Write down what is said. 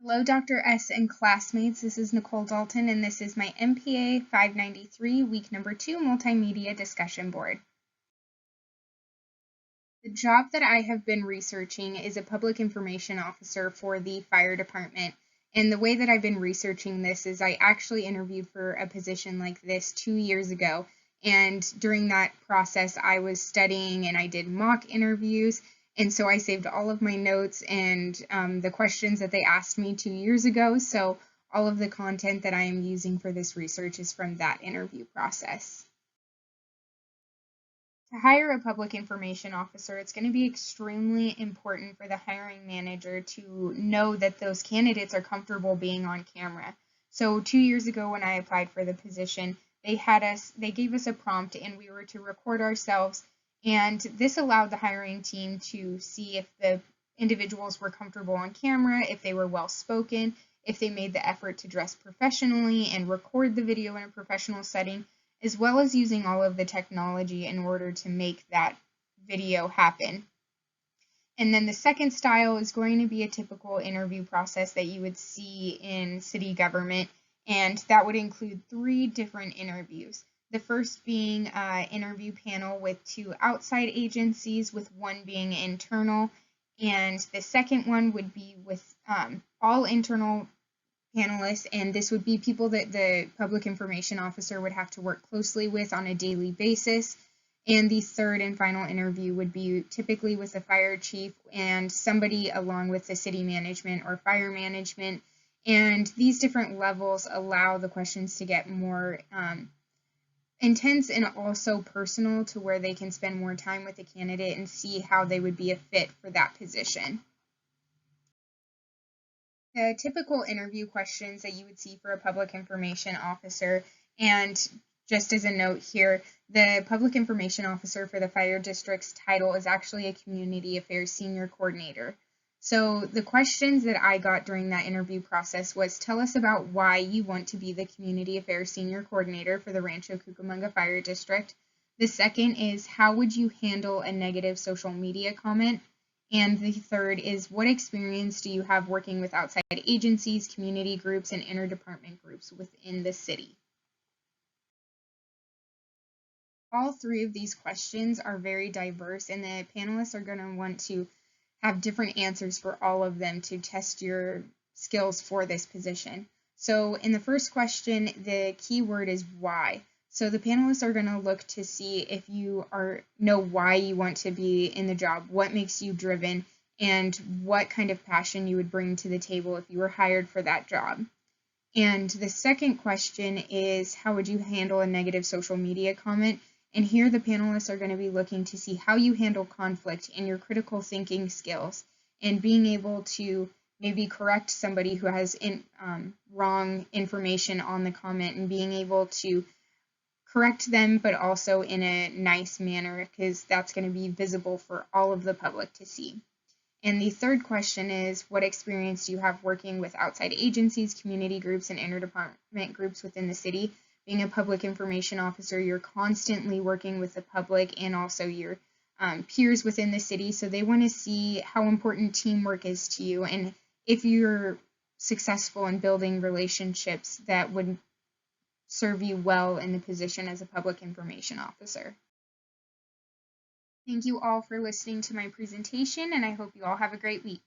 Hello, Dr. S and classmates. This is Nicole Dalton, and this is my MPA 593 week number 2 multimedia discussion board. The job that I have been researching is a public information officer for the fire department. And the way that I've been researching this is I actually interviewed for a position like this 2 years ago. And during that process, I was studying and I did mock interviews. And so I saved all of my notes and the questions that they asked me 2 years ago. So all of the content that I am using for this research is from that interview process. To hire a public information officer, it's going to be extremely important for the hiring manager to know that those candidates are comfortable being on camera. So 2 years ago when I applied for the position, they gave us a prompt and we were to record ourselves, and this allowed the hiring team to see if the individuals were comfortable on camera, if they were well spoken, if they made the effort to dress professionally and record the video in a professional setting, as well as using all of the technology in order to make that video happen. And then the second style is going to be a typical interview process that you would see in city government, and that would include 3 different interviews. The first being an interview panel with 2 outside agencies, with 1 being internal, and the second one would be with all internal panelists, and this would be people that the public information officer would have to work closely with on a daily basis. And the third and final interview would be typically with the fire chief and somebody along with the city management or fire management. And these different levels allow the questions to get more intense and also personal, to where they can spend more time with the candidate and see how they would be a fit for that position. The typical interview questions that you would see for a public information officer, and just as a note here, the public information officer for the fire district's title is actually a community affairs senior coordinator. So the questions that I got during that interview process was, tell us about why you want to be the community affairs senior coordinator for the Rancho Cucamonga Fire District. The second is, how would you handle a negative social media comment? And the third is, what experience do you have working with outside agencies, community groups, and interdepartment groups within the city? All 3 of these questions are very diverse, and the panelists are going to want to have different answers for all of them to test your skills for this position. So in the first question, the key word is why. So the panelists are going to look to see if you know why you want to be in the job, what makes you driven, and what kind of passion you would bring to the table if you were hired for that job. And the second question is, how would you handle a negative social media comment? And here the panelists are going to be looking to see how you handle conflict and your critical thinking skills, and being able to maybe correct somebody who has wrong information on the comment, and being able to correct them, but also in a nice manner, because that's going to be visible for all of the public to see. And the third question is, what experience do you have working with outside agencies, community groups, and interdepartment groups within the city? Being a public information officer, you're constantly working with the public and also your peers within the city, so they want to see how important teamwork is to you, and if you're successful in building relationships that would serve you well in the position as a public information officer. Thank you all for listening to my presentation, and I hope you all have a great week.